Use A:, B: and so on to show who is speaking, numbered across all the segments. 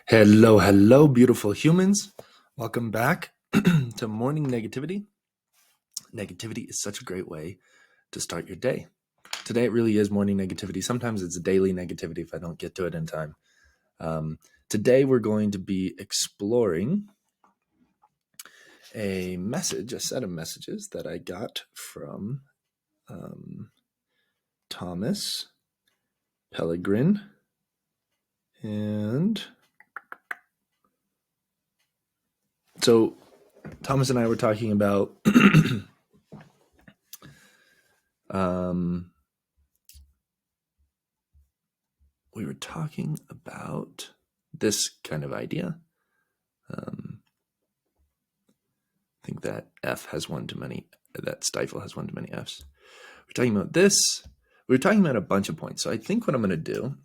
A: Hello, hello, beautiful humans. Welcome back to Morning Negativity. Negativity is such a great way to start your day. Today, it really is morning negativity. Sometimes it's daily negativity if I don't get to it in time. Today, we're going to be exploring a set of messages that I got from Thomas Pellegrin and so Thomas and I were talking about we were talking about this kind of idea. I think that F has one too many, that stifle has one too many Fs. We're talking about this. We're talking about a bunch of points. So I think what I'm going to do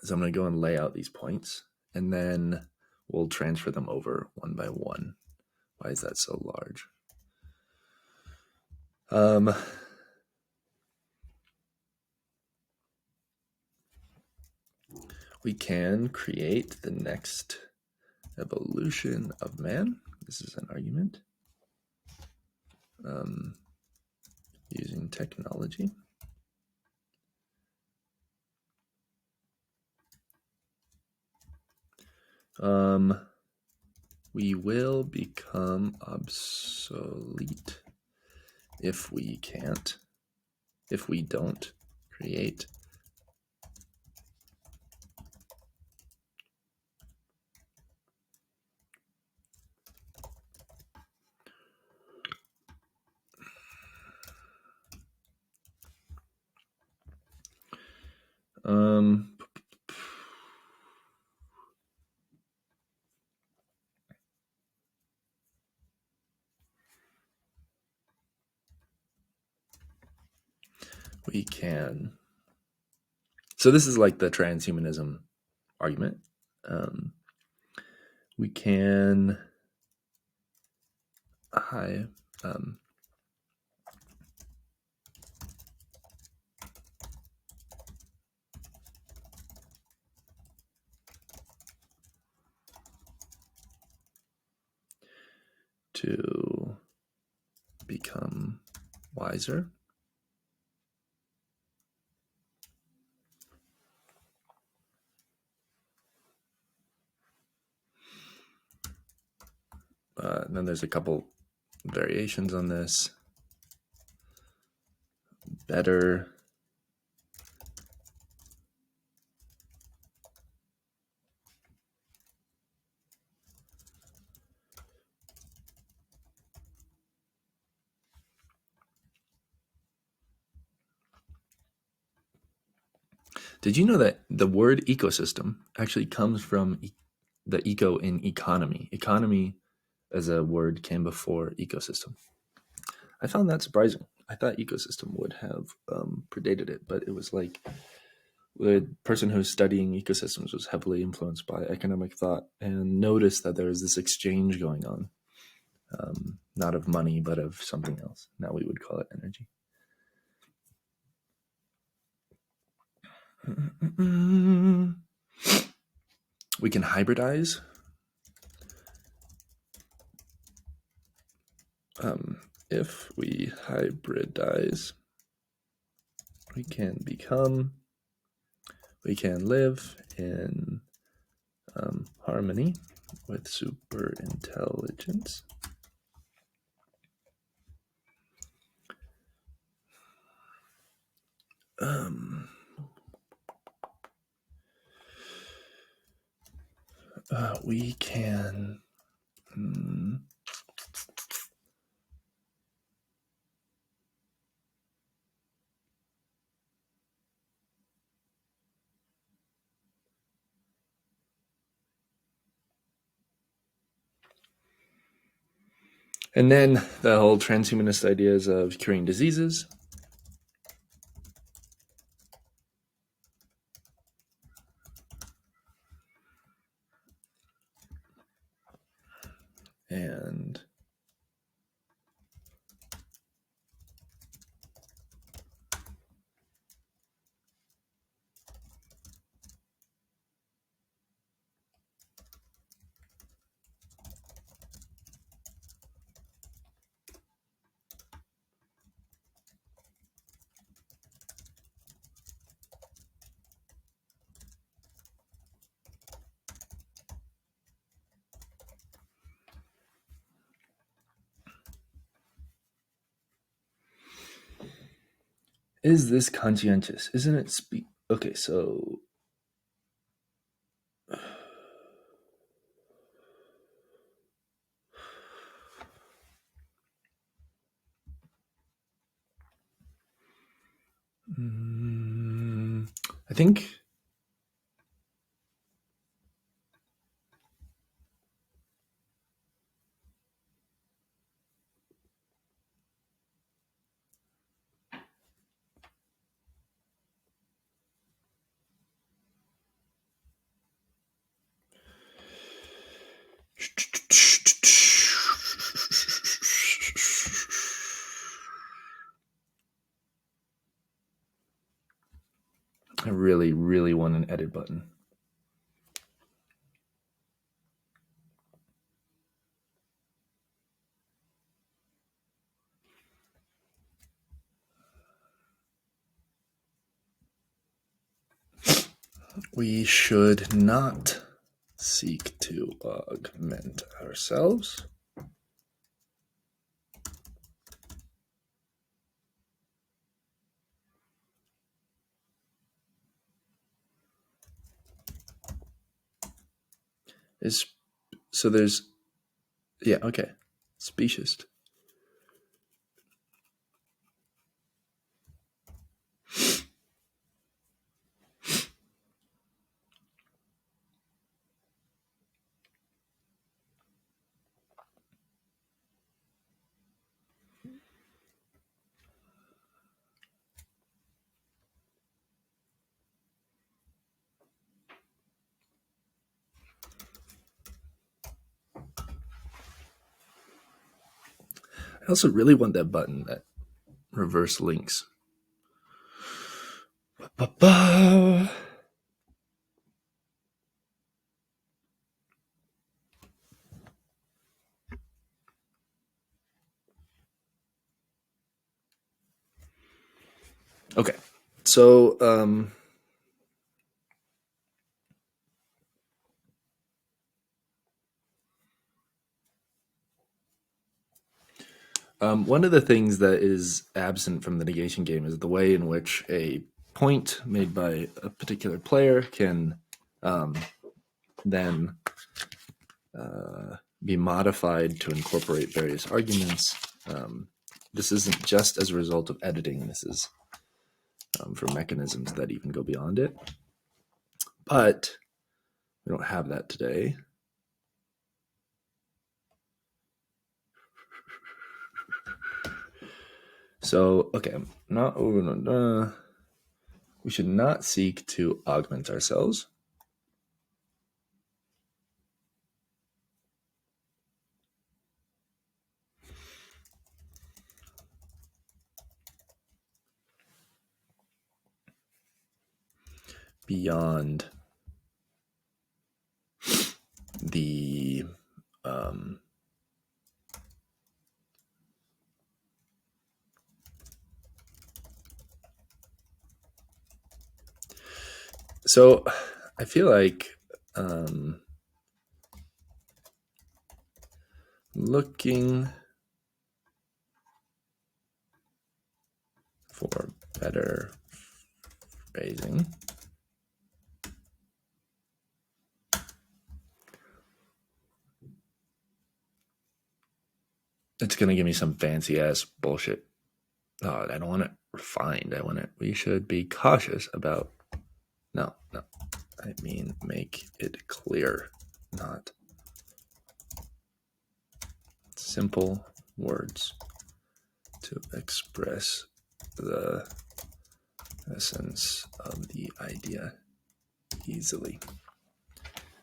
A: is I'm going to go and lay out these points, and then we'll transfer them over one by one. Why is that so large? We can create the next evolution of man. This is an argument. Using technology. We will become obsolete if we don't create we can. So this is like the transhumanism argument. We can to become wiser. And then there's a couple variations on this. Better. Did you know that the word ecosystem actually comes from the eco in economy? Economy as a word came before ecosystem. I found that surprising. I thought ecosystem would have predated it, but it was like the person who's studying ecosystems was heavily influenced by economic thought and noticed that there was this exchange going on, not of money, but of something else. Now we would call it energy. We can hybridize. If we hybridize, we can live in harmony with superintelligence. We can and then the whole transhumanist ideas of curing diseases. And Is this conscientious? Isn't it okay, so I think I really, really want an edit button. We should not seek to augment ourselves. So there's, yeah, okay, speciesist. I also really want that button that reverse links. Ba-ba-ba. Okay, so one of the things that is absent from the negation game is the way in which a point made by a particular player can then be modified to incorporate various arguments. This isn't just as a result of editing. This is for mechanisms that even go beyond it. But we don't have that today. So, okay, we should not seek to augment ourselves. Beyond the so I feel like looking for better phrasing. It's going to give me some fancy ass bullshit. Oh, I don't want it refined. We should be cautious about. No. I mean, make it clear, not simple words to express the essence of the idea easily.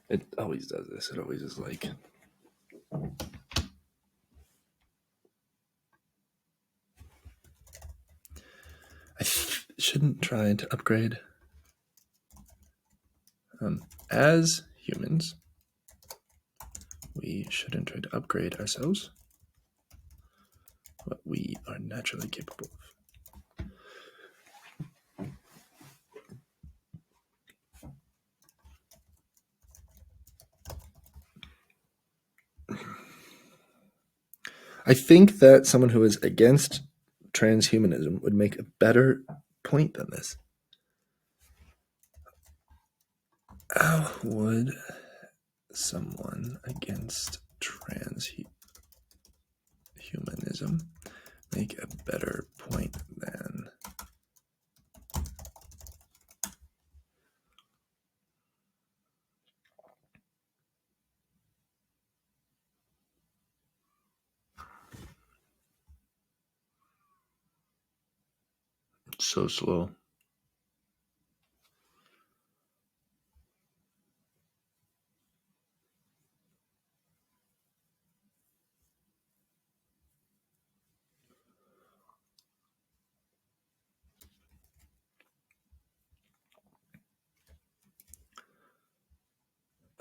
A: It always does this. It always is like. I shouldn't try to upgrade. As humans, we shouldn't try to upgrade ourselves, what we are naturally capable of. I think that someone who is against transhumanism would make a better point than this. How would someone against transhumanism make a better point than so slow?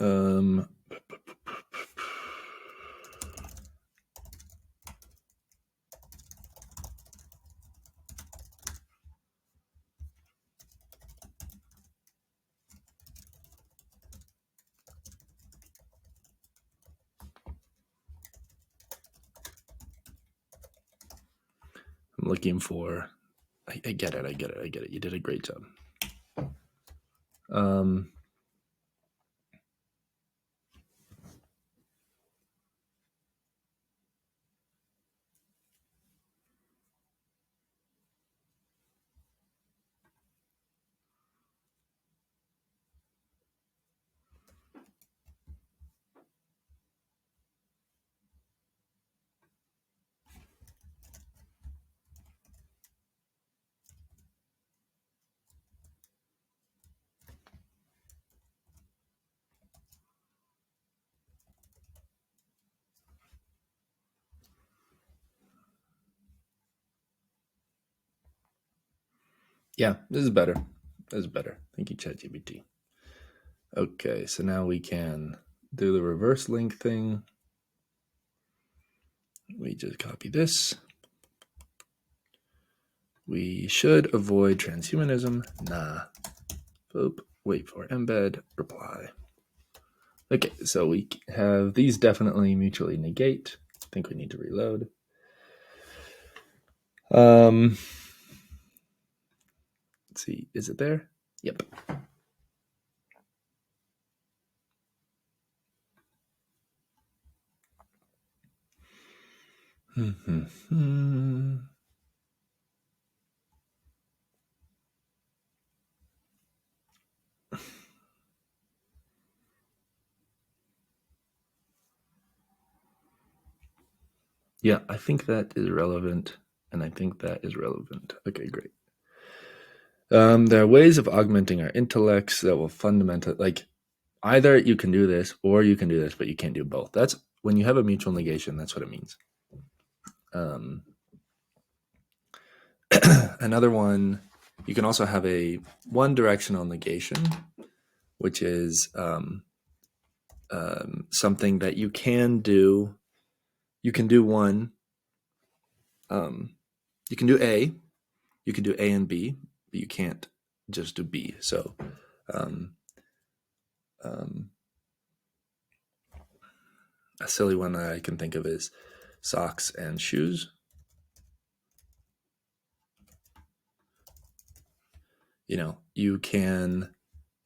A: I'm looking for. I get it. You did a great job. Yeah, this is better. This is better. Thank you, ChatGPT. Okay, so now we can do the reverse link thing. We just copy this. We should avoid transhumanism. Nah. Boop. Wait for embed. Reply. Okay, so we have these definitely mutually negate. I think we need to reload. Let's see. Is it there? Yep. Yeah, I think that is relevant, and I think that is relevant. Okay, great. There are ways of augmenting our intellects that will fundamentally, like, either you can do this or you can do this, but you can't do both. That's when you have a mutual negation. That's what it means. Another one, you can also have a one-directional negation, which is something that you can do. You can do one. You can do A. You can do A and B, but you can't just do B. So, a silly one that I can think of is socks and shoes. You know, you can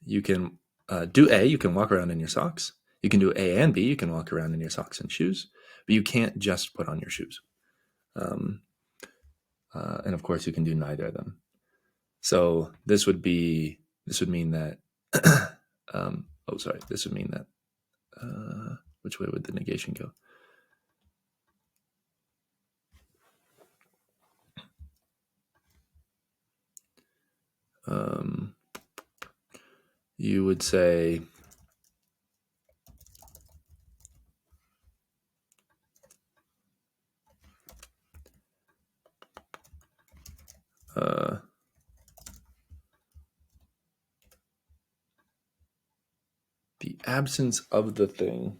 A: do A. You can walk around in your socks. You can do A and B. You can walk around in your socks and shoes, but you can't just put on your shoes. And of course, you can do neither of them. So this would mean that. This would mean that. Which way would the negation go? You would say the absence of the thing.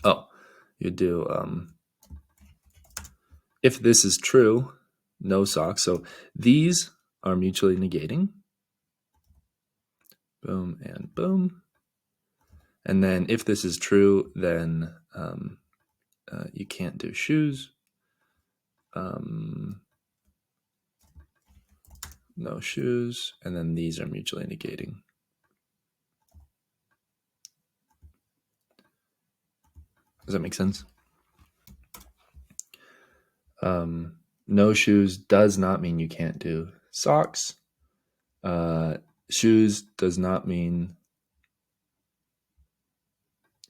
A: Oh, you do if this is true, no socks. So these are mutually negating. Boom and boom. And then if this is true, then you can't do shoes. no shoes, and then these are mutually negating. Does that make sense? No shoes does not mean you can't do socks. Shoes does not mean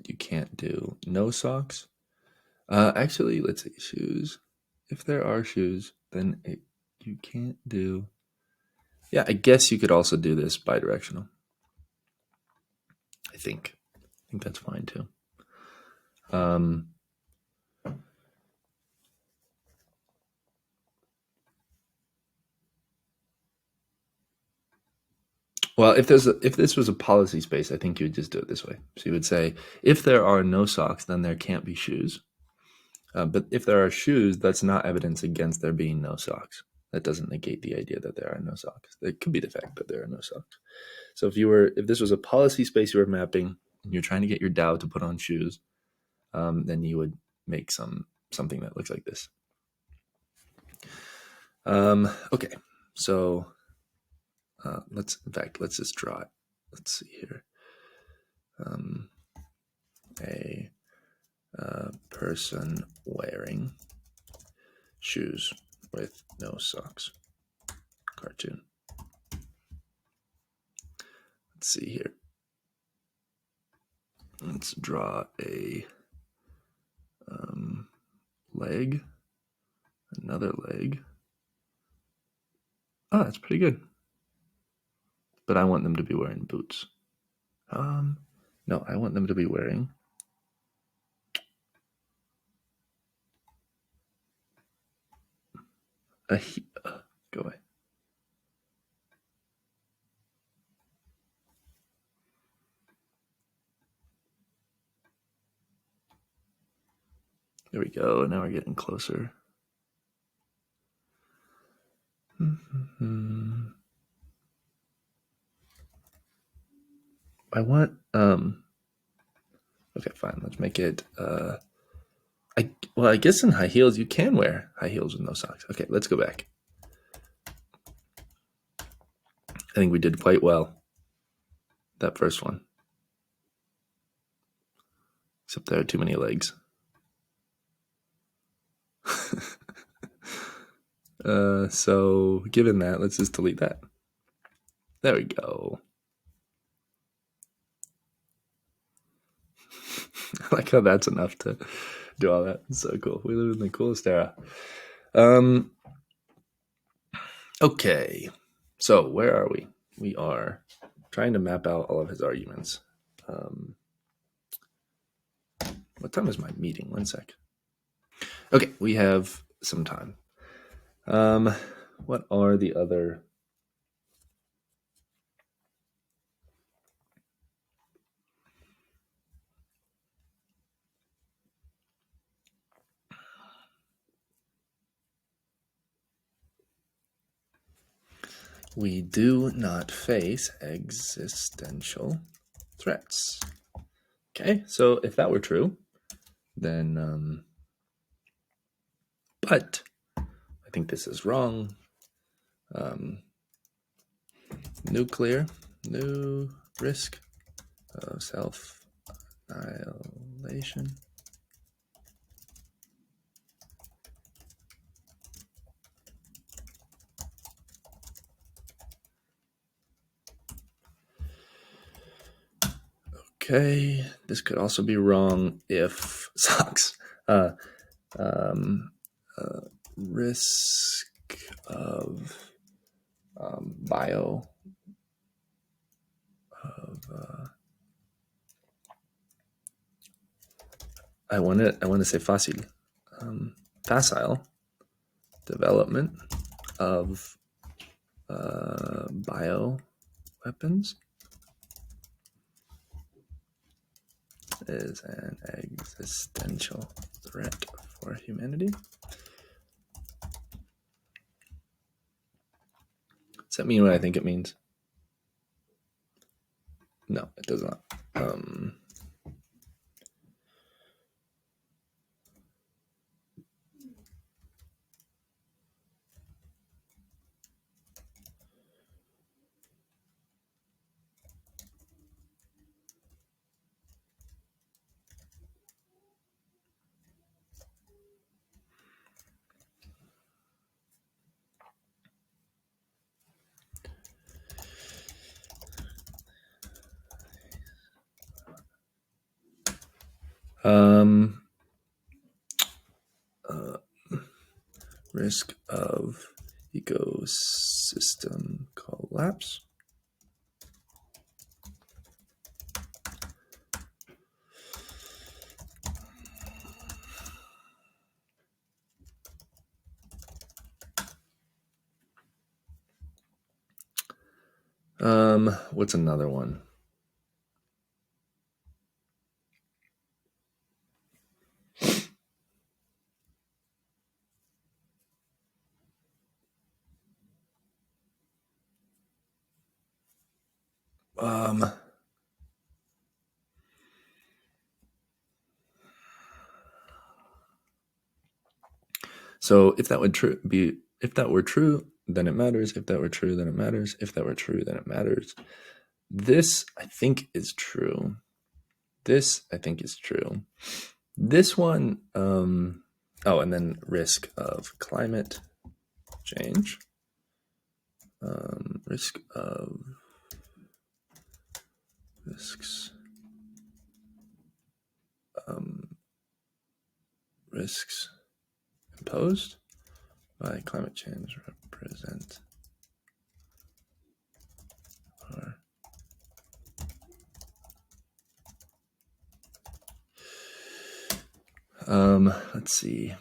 A: you can't do no socks. Actually, let's see, shoes. If there are shoes, then you can't do. Yeah, I guess you could also do this bidirectional. I think that's fine too. Well, if this was a policy space, I think you would just do it this way. So you would say, if there are no socks, then there can't be shoes. But if there are shoes, that's not evidence against there being no socks. That doesn't negate the idea that there are no socks. It could be the fact that there are no socks. So if this was a policy space you were mapping, and you're trying to get your DAO to put on shoes, then you would make something that looks like this. Okay, so let's just draw it. Let's see here. A person wearing shoes with no socks. Cartoon. Let's see here. Let's draw a leg, another leg. Oh, that's pretty good. But I want them to be wearing boots. No, I want them to be wearing go away. There we go. Now we're getting closer. I want okay, fine. Let's make it I guess in high heels you can wear high heels with no socks. Okay, let's go back. I think we did quite well. That first one. Except there are too many legs. So given that, let's just delete that. There we go. I like how that's enough to do all that. It's so cool. We live in the coolest era. Okay. So where are we? We are trying to map out all of his arguments. What time is my meeting? 1 sec. Okay, we have some time. What are the other? We do not face existential threats. Okay, so if that were true, then but I think this is wrong. Nuclear, new risk of self-annihilation. Okay, this could also be wrong if socks. Risk of bio of I want to say facile development of bio weapons is an existential threat for humanity. Does that mean what I think it means? No, it does not. Um, uh, risk of ecosystem collapse. What's another one? So if that would if that were true, then it matters. If that were true, then it matters. If that were true, then it matters. This I think is true. This I think is true. This one, oh, and then risk of climate change. Risk of risks. Risks imposed by climate change represent or let's see.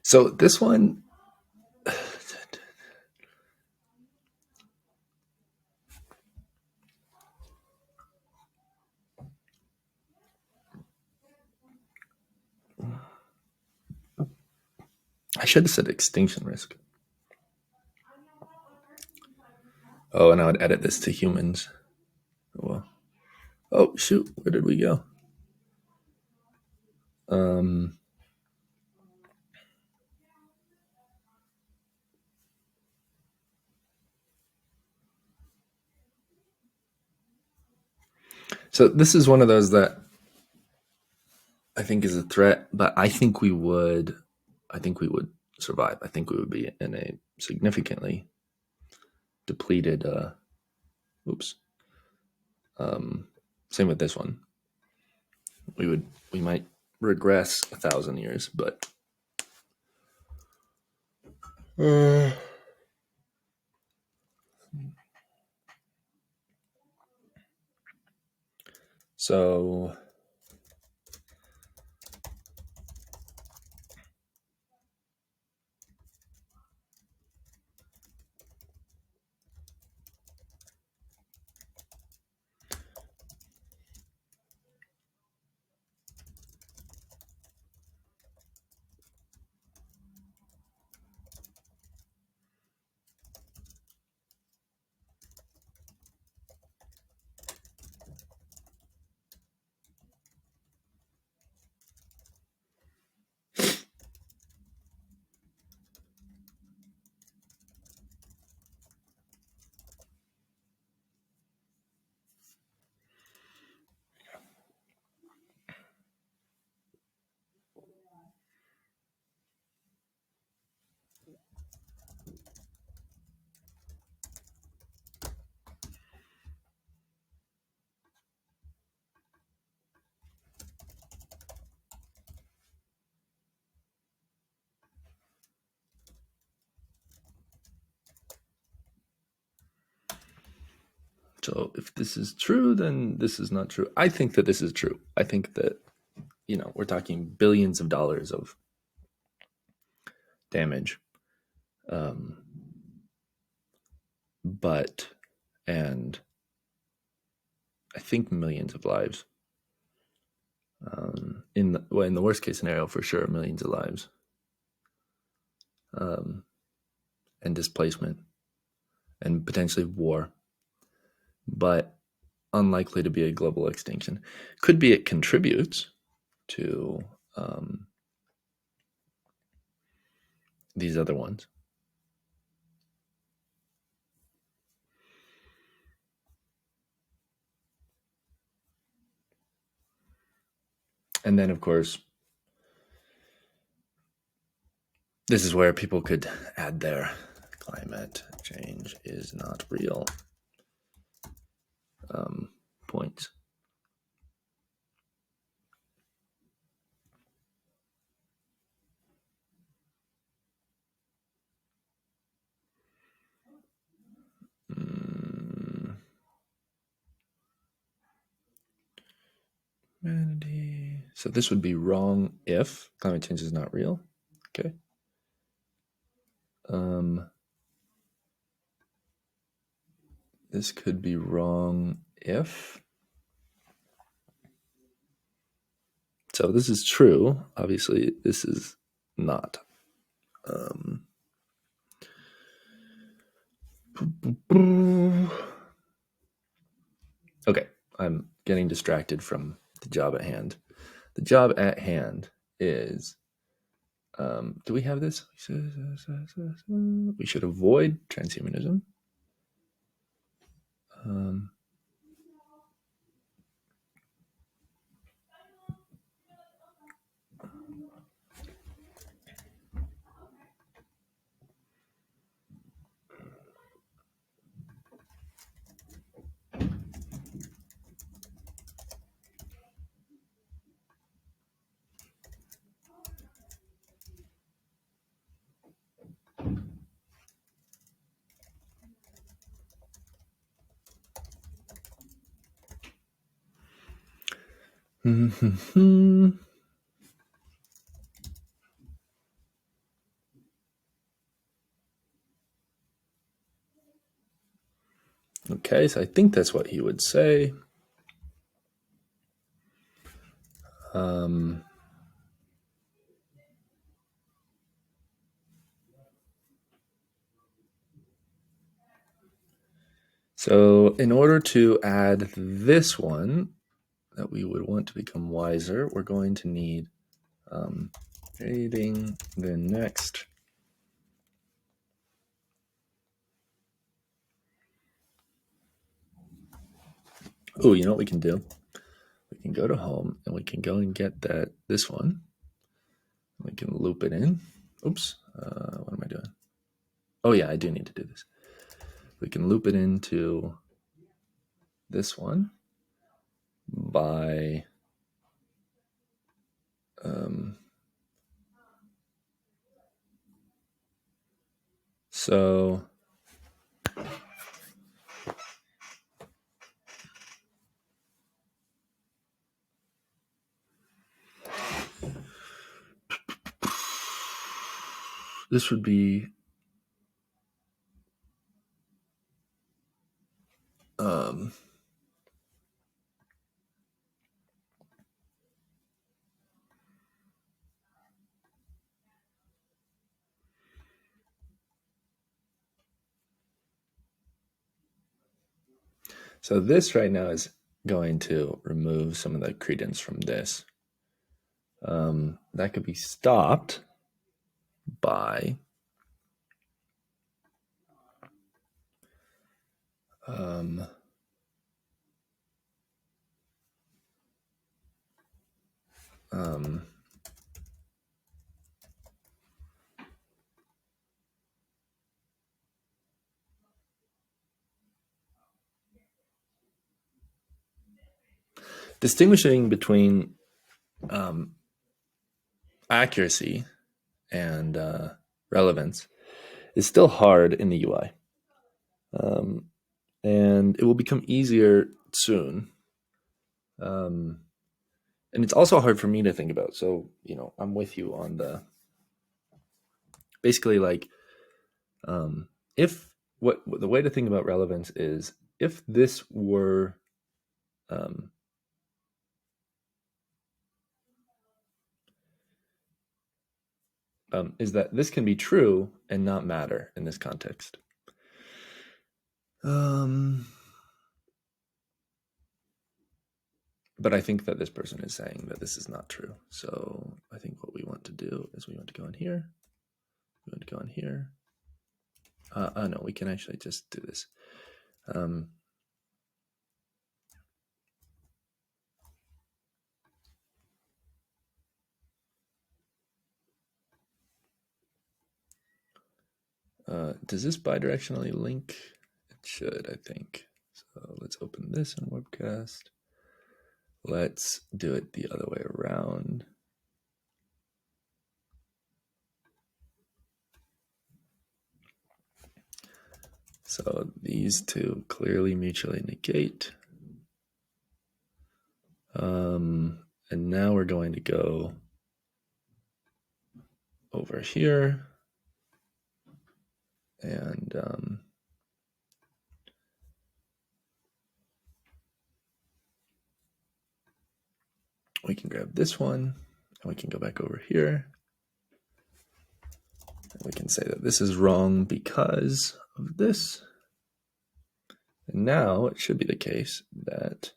A: So this one, I should have said extinction risk. Oh, and I would edit this to humans. Well, oh shoot, where did we go? So this is one of those that I think is a threat, but I think we would survive. I think we would be in a significantly depleted. Oops. Same with this one. We might regress 1,000 years, but so So if this is true, then this is not true. I think that this is true. I think that, we're talking billions of dollars of damage. But, and I think millions of lives. In the worst case scenario, for sure, millions of lives. And displacement and potentially war. But unlikely to be a global extinction. Could be it contributes to these other ones. And then, of course, this is where people could add their climate change is not real points. So this would be wrong if climate change is not real. Okay. This could be wrong if. So this is true. Obviously, this is not. Okay, I'm getting distracted from the job at hand. The job at hand is, do we have this? We should avoid transhumanism. Okay, so I think that's what he would say. So in order to add this one that we would want to become wiser, we're going to need creating the next oh, you know what we can do? We can go to home and we can go and get this one. We can loop it in. Oops, what am I doing? Oh yeah, I do need to do this. We can loop it into this one by so this would be so this right now is going to remove some of the credence from this. That could be stopped by distinguishing between accuracy and relevance is still hard in the UI. And it will become easier soon. And it's also hard for me to think about. So, I'm with you on basically like, if the way to think about relevance is if this were, is that this can be true and not matter in this context. But I think that this person is saying that this is not true. So I think what we want to do is we want to go in here. We want to go in here. No, we can actually just do this. Does this bidirectionally link? It should, I think. So let's open this in Webcast. Let's do it the other way around. So these two clearly mutually negate. And now we're going to go over here and we can grab this one and we can go back over here. And we can say that this is wrong because of this. And now it should be the case that,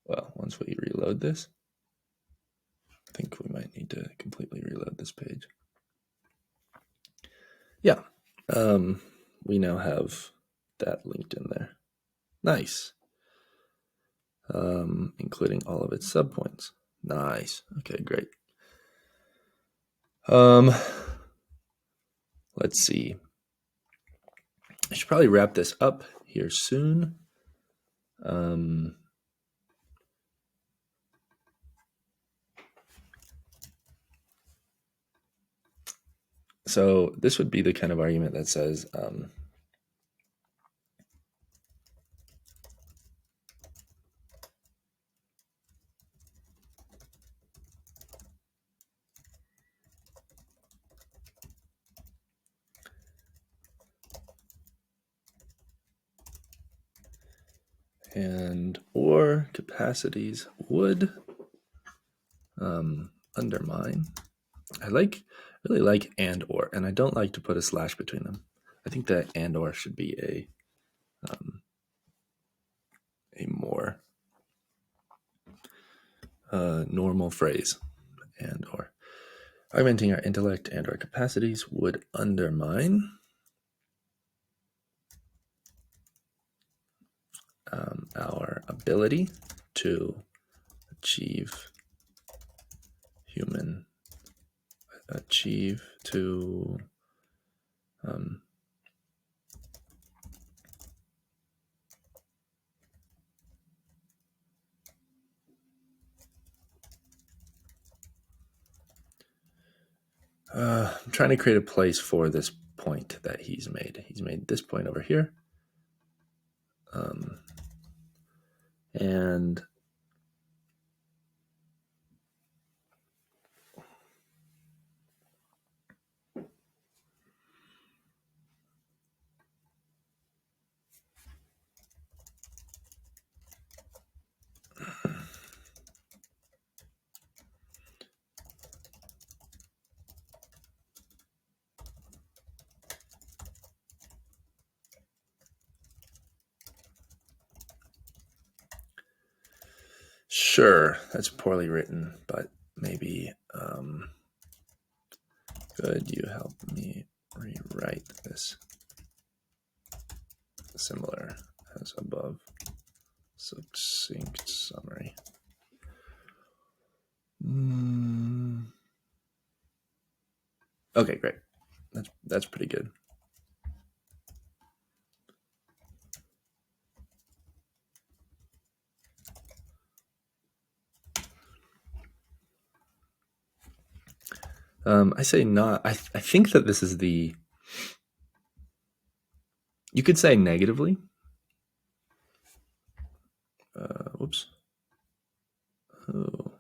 A: well, once we reload this, I think we might need to completely reload this page. Yeah, we now have that linked in there. Nice. Including all of its subpoints. Nice. Okay, great. Let's see. I should probably wrap this up here soon. So this would be the kind of argument that says, and or capacities would undermine. I really like and or, and I don't like to put a slash between them. I think that and or should be a more normal phrase. And or augmenting our intellect and our capacities would undermine our ability to achieve to I'm trying to create a place for this point that he's made. He's made this point over here. And sure, that's poorly written, but maybe could you help me rewrite this similar as above? Succinct summary. Okay, great. That's pretty good. I say not. I think that this is the. You could say negatively. Whoops. Oh.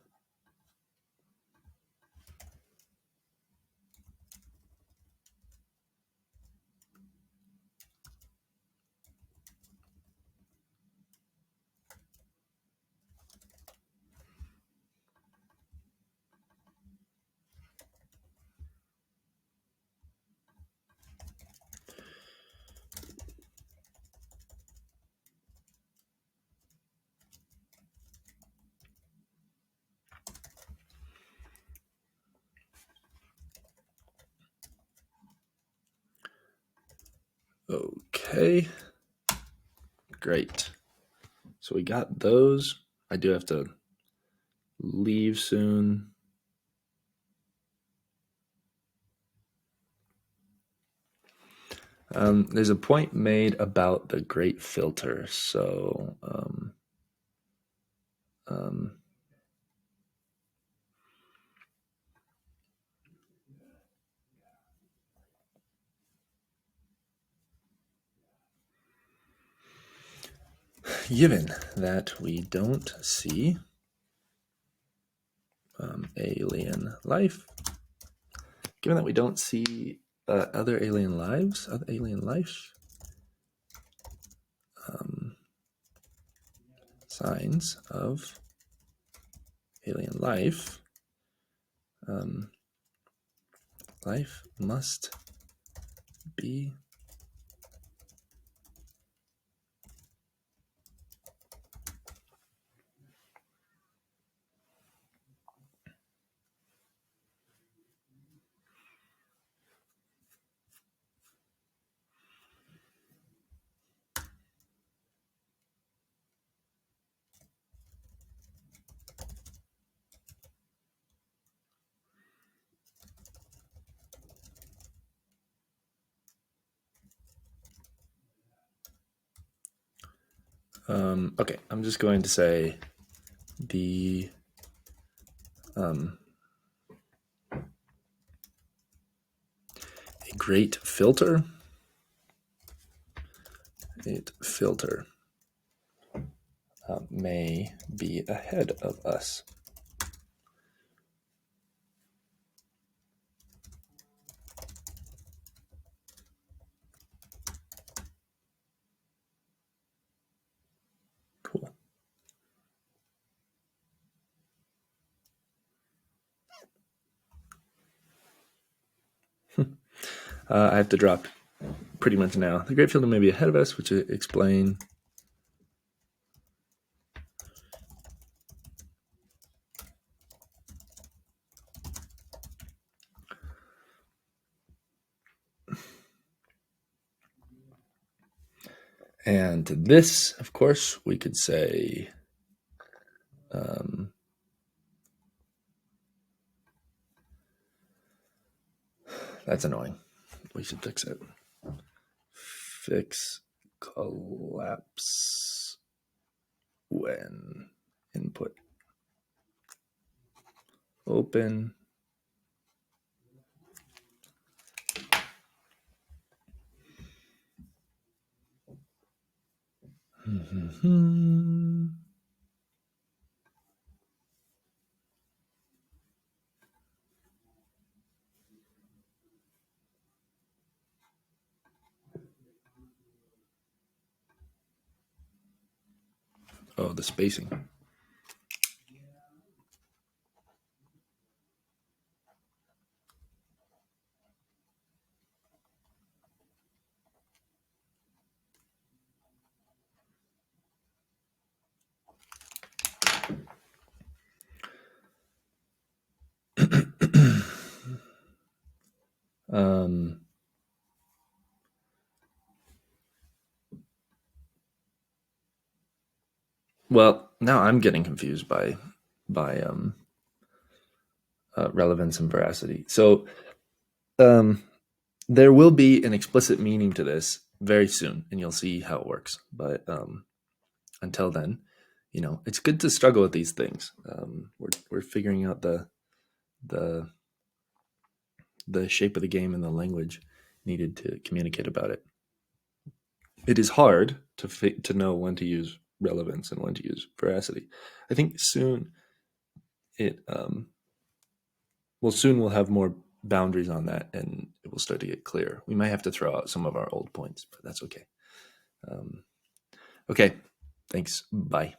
A: Okay. Great. So we got those. I do have to leave soon. There's a point made about the great filter. So, given that we don't see alien life, given that we don't see other alien lives, signs of alien life, life must be okay. I'm just going to say the a great filter. May be ahead of us. Cool. I have to drop pretty much now. The great filter may be ahead of us, which explain. And this, of course, we could say that's annoying. We should fix it. Fix collapse when input open. Oh, the spacing. Well, now I'm getting confused by relevance and veracity. So there will be an explicit meaning to this very soon, and you'll see how it works. But until then, it's good to struggle with these things. We're figuring out the shape of the game and the language needed to communicate about it. It is hard to know when to use relevance and when to use veracity. I think soon we'll have more boundaries on that, and it will start to get clear. We might have to throw out some of our old points, but that's okay. Okay, thanks. Bye.